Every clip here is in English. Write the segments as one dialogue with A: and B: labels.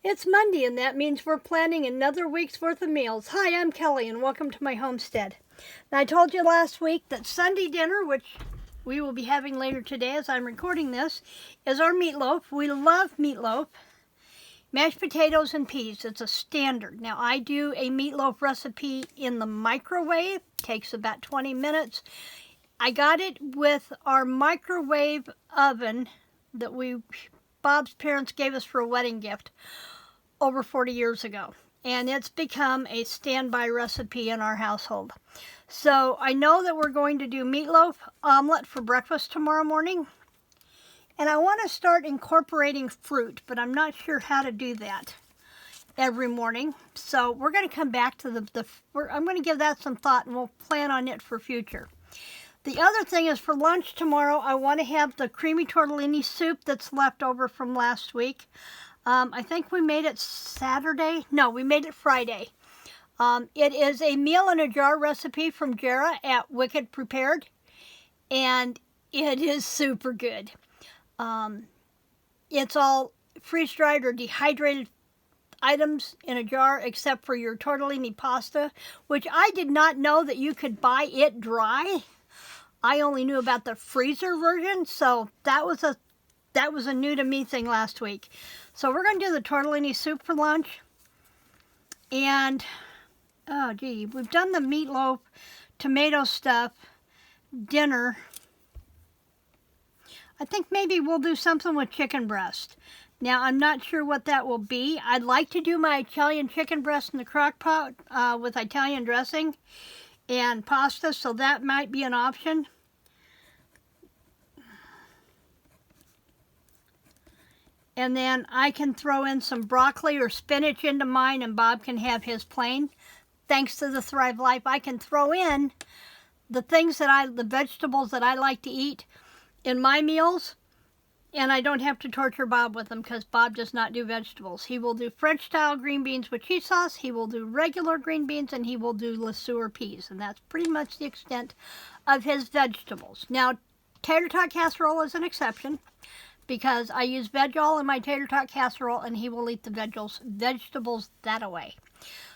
A: It's Monday, and that means we're planning another week's worth of meals. Hi, I'm Kelly, and welcome to my homestead. Now, I told you last week that Sunday dinner, which we will be having later today as I'm recording this, is our meatloaf. We love meatloaf. Mashed potatoes and peas. It's a standard. Now, I do a meatloaf recipe in the microwave. Takes about 20 minutes. I got it with our microwave oven that Bob's parents gave us for a wedding gift over 40 years ago. And it's become a standby recipe in our household. So I know that we're going to do meatloaf omelet for breakfast tomorrow morning. And I want to start incorporating fruit, but I'm not sure how to do that every morning. So we're going to come back to I'm going to give that some thought, and we'll plan on it for future. The other thing is, for lunch tomorrow, I want to have the creamy tortellini soup that's left over from last week. I think we made it Saturday. No, we made it Friday. It is a meal in a jar recipe from Jara at Wicked Prepared, and it is super good. It's all freeze-dried or dehydrated items in a jar, except for your tortellini pasta, which I did not know that you could buy it dry. I only knew about the freezer version, so that was a new to me thing last week. So we're going to do the tortellini soup for lunch. And, oh gee, we've done the meatloaf, tomato stuff, dinner. I think maybe we'll do something with chicken breast. Now, I'm not sure what that will be. I'd like to do my Italian chicken breast in the crock pot with Italian dressing and pasta, so that might be an option. And then I can throw in some broccoli or spinach into mine, and Bob can have his plain. Thanks to the ThriveLife, I can throw in the vegetables that I like to eat in my meals, and I don't have to torture Bob with them, because Bob does not do vegetables. He will do French-style green beans with cheese sauce, he will do regular green beans, and he will do Lasagna peas, and that's pretty much the extent of his vegetables. Now, tater tot casserole is an exception, because I use veg oil in my tater tot casserole, and he will eat the vegetables that way.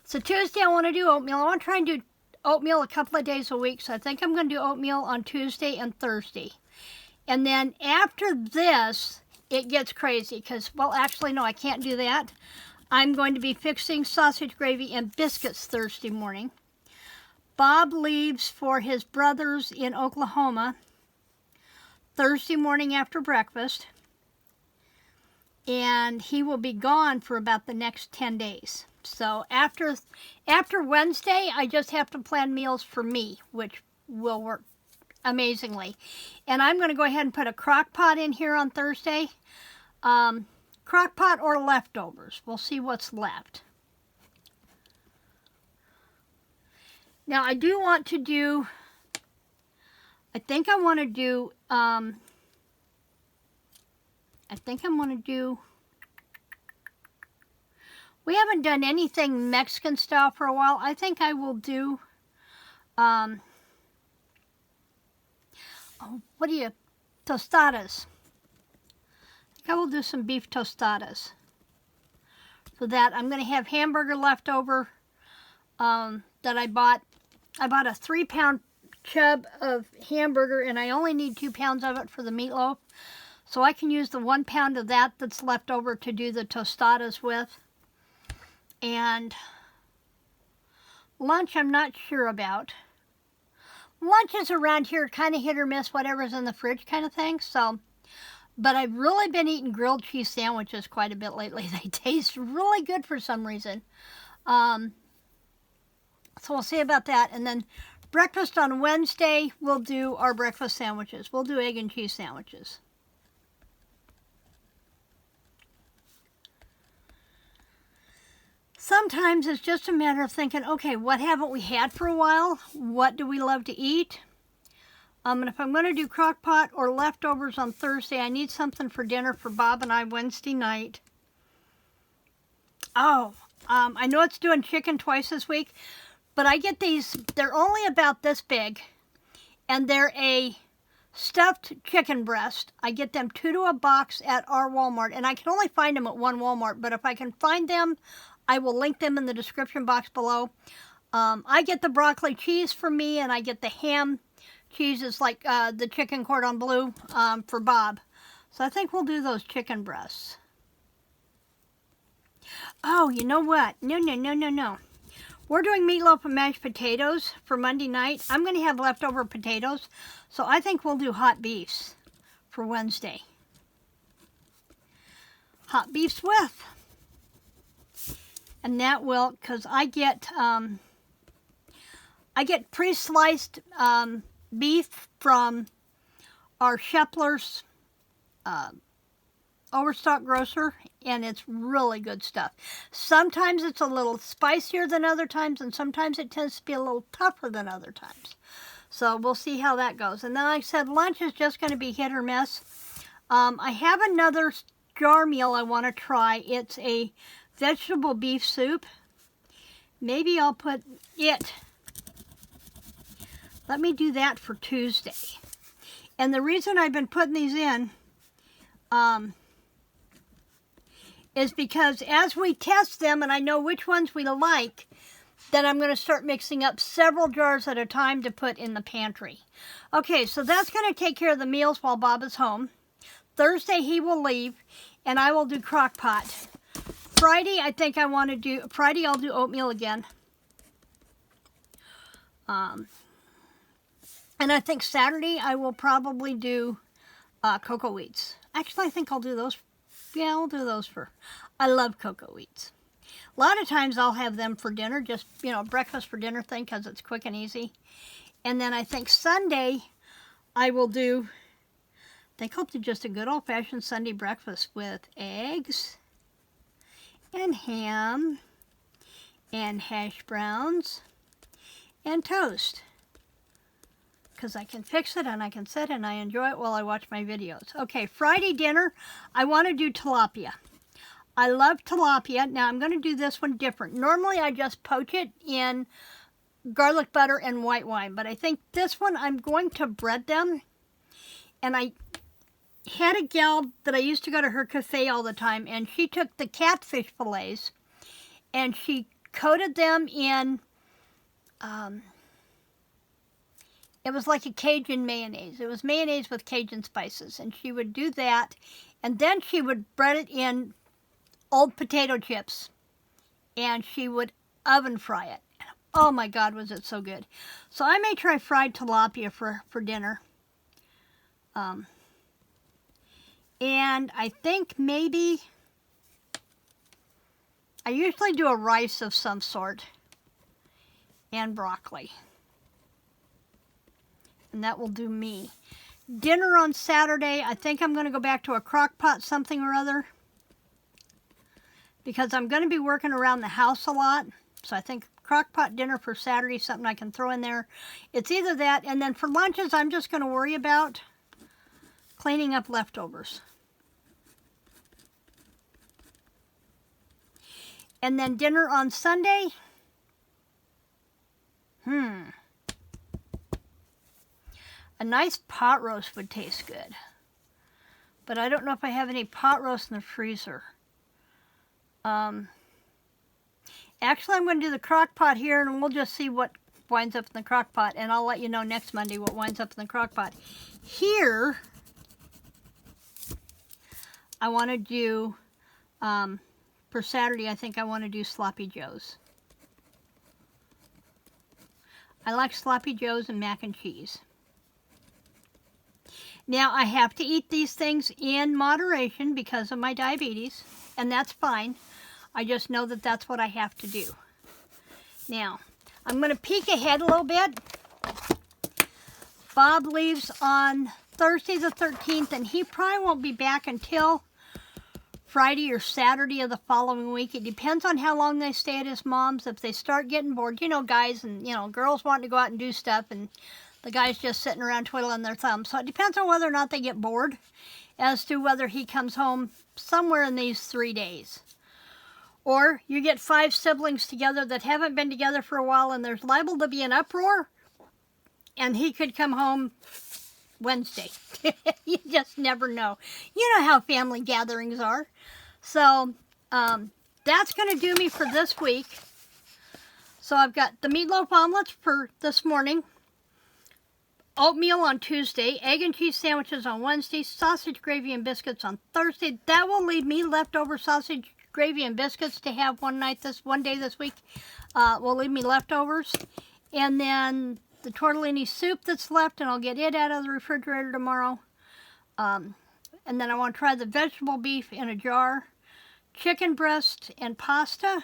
A: So Tuesday I want to do oatmeal. I want to try and do oatmeal a couple of days a week, so I think I'm going to do oatmeal on Tuesday and Thursday. And then after this, it gets crazy, because, well, actually, no, I can't do that. I'm going to be fixing sausage gravy and biscuits Thursday morning. Bob leaves for his brothers in Oklahoma Thursday morning after breakfast, and he will be gone for about the next 10 days. So after Wednesday, I just have to plan meals for me, which will work amazingly. And I'm going to go ahead and put a crock pot in here on Thursday. Crock pot or leftovers. We'll see what's left. Now, I do want to do, I think I'm going to do, we haven't done anything Mexican style for a while. I think I will do, tostadas. I think I will do some beef tostadas. For that, I'm going to have hamburger left over that I bought. I bought a 3-pound chub of hamburger, and I only need 2 pounds of it for the meatloaf. So I can use the 1 pound of that that's left over to do the tostadas with. And lunch, I'm not sure about. Lunches around here kind of hit or miss, whatever's in the fridge kind of thing. So, but I've really been eating grilled cheese sandwiches quite a bit lately. They taste really good for some reason. So we'll see about that. And then breakfast on Wednesday, we'll do our breakfast sandwiches. We'll do egg and cheese sandwiches. Sometimes it's just a matter of thinking, okay, what haven't we had for a while? What do we love to eat? And if I'm going to do crock pot or leftovers on Thursday, I need something for dinner for Bob and I Wednesday night. I know it's doing chicken twice this week, but I get these, they're only about this big, and they're a stuffed chicken breast. I get them 2 to a box at our Walmart, and I can only find them at one Walmart, but if I can find them, I will link them in the description box below. I get the broccoli cheese for me, and I get the ham cheese is like the chicken cordon bleu for Bob. So I think we'll do those chicken breasts. Oh, you know what? No. We're doing meatloaf and mashed potatoes for Monday night. I'm going to have leftover potatoes, so I think we'll do hot beefs for Wednesday. Hot beefs with. And that will, because I get pre-sliced beef from our Shepler's Overstock grocer, and it's really good stuff. Sometimes it's a little spicier than other times, and sometimes it tends to be a little tougher than other times. So we'll see how that goes. And then like I said, lunch is just going to be hit or miss. I have another jar meal I want to try. It's a vegetable beef soup. Maybe I'll put it. Let me do that for Tuesday. And the reason I've been putting these in is because as we test them and I know which ones we like, then I'm going to start mixing up several jars at a time to put in the pantry. Okay, so that's going to take care of the meals while Bob is home. Thursday he will leave, and I will do crock pot. Friday, I think I want to do, Friday I'll do oatmeal again. And I think Saturday I will probably do cocoa wheats. Actually, I think I'll do those. Yeah, I'll do those for, I love cocoa wheats. A lot of times I'll have them for dinner, just, you know, breakfast for dinner thing, because it's quick and easy. And then I think Sunday I will do, I think I'll do just a good old-fashioned Sunday breakfast with eggs and ham and hash browns and toast. Because I can fix it and I can sit and I enjoy it while I watch my videos. Okay, Friday dinner, I want to do tilapia. I love tilapia. Now I'm going to do this one different. Normally I just poach it in garlic butter and white wine, but I think this one I'm going to bread them. And I had a gal that I used to go to her cafe all the time, and she took the catfish fillets and she coated them in it was like a Cajun mayonnaise. It was mayonnaise with Cajun spices. And she would do that. And then she would bread it in old potato chips. And she would oven fry it. And oh my God, was it so good. So I may try fried tilapia for dinner. And I think maybe, I usually do a rice of some sort. And broccoli. And that will do me. Dinner on Saturday, I think I'm going to go back to a crock pot something or other. Because I'm going to be working around the house a lot. So I think crock pot dinner for Saturday, something I can throw in there. It's either that, and then for lunches, I'm just going to worry about cleaning up leftovers. And then dinner on Sunday. A nice pot roast would taste good. But I don't know if I have any pot roast in the freezer. Actually, I'm going to do the crock pot here, and we'll just see what winds up in the crock pot. And I'll let you know next Monday what winds up in the crock pot. Here, I want to do, for Saturday, I think I want to do sloppy joes. I like sloppy joes and mac and cheese. Now, I have to eat these things in moderation because of my diabetes, and that's fine. I just know that that's what I have to do. Now, I'm going to peek ahead a little bit. Bob leaves on Thursday the 13th, and he probably won't be back until Friday or Saturday of the following week. It depends on how long they stay at his mom's. If they start getting bored, you know, guys and, you know, girls wanting to go out and do stuff, and the guy's just sitting around twiddling their thumbs. So it depends on whether or not they get bored as to whether he comes home somewhere in these 3 days. Or you get 5 siblings together that haven't been together for a while, and there's liable to be an uproar, and he could come home Wednesday. You just never know. You know how family gatherings are. So that's going to do me for this week. So I've got the meatloaf omelets for this morning, oatmeal on Tuesday, egg and cheese sandwiches on Wednesday, sausage gravy and biscuits on Thursday. That will leave me leftover sausage gravy and biscuits to have one day this week. Will leave me leftovers. And then the tortellini soup that's left, and I'll get it out of the refrigerator tomorrow. And then I want to try the vegetable beef in a jar, chicken breast and pasta,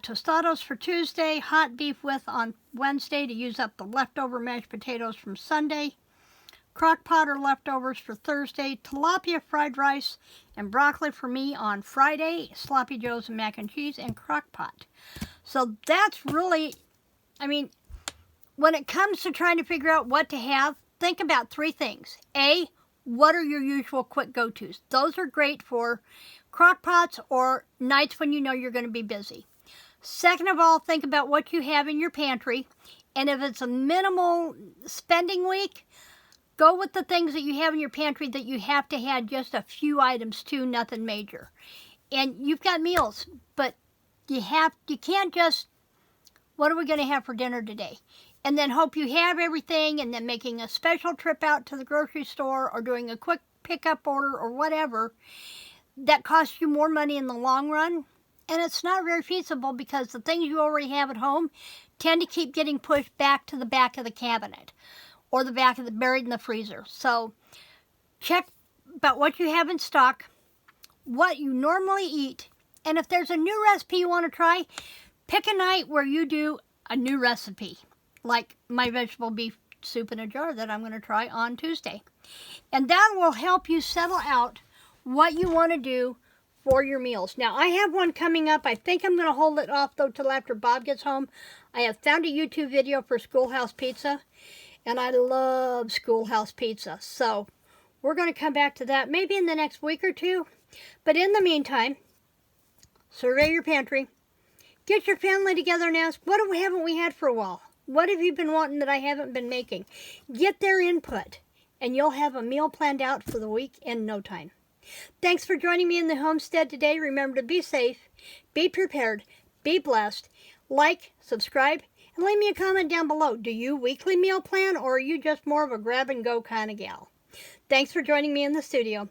A: tostados for Tuesday, hot beef with on Wednesday to use up the leftover mashed potatoes from Sunday, crock pot or leftovers for Thursday, tilapia fried rice and broccoli for me on Friday, sloppy joes and mac and cheese, and crock pot. So that's really, I mean, when it comes to trying to figure out what to have, think about three things. A, what are your usual quick go-tos? Those are great for crock pots or nights when you know you're going to be busy. Second of all, think about what you have in your pantry. And if it's a minimal spending week, go with the things that you have in your pantry that you have to have just a few items to, nothing major. And you've got meals, but you can't just, what are we going to have for dinner today? And then hope you have everything, and then making a special trip out to the grocery store or doing a quick pickup order or whatever, that costs you more money in the long run. And it's not very feasible because the things you already have at home tend to keep getting pushed back to the back of the cabinet or the back of buried in the freezer. So check about what you have in stock, what you normally eat, and if there's a new recipe you want to try, pick a night where you do a new recipe, like my vegetable beef soup in a jar that I'm going to try on Tuesday. And that will help you settle out what you want to do for your meals. Now, I have one coming up. I think I'm going to hold it off, though, till after Bob gets home. I have found a YouTube video for Schoolhouse Pizza, and I love Schoolhouse Pizza. So we're going to come back to that maybe in the next week or two. But in the meantime, survey your pantry. Get your family together and ask, what haven't we had for a while? What have you been wanting that I haven't been making? Get their input, and you'll have a meal planned out for the week in no time. Thanks for joining me in the homestead today. Remember to be safe, be prepared, be blessed. Like, subscribe, and leave me a comment down below. Do you weekly meal plan, or are you just more of a grab and go kind of gal? Thanks for joining me in the studio.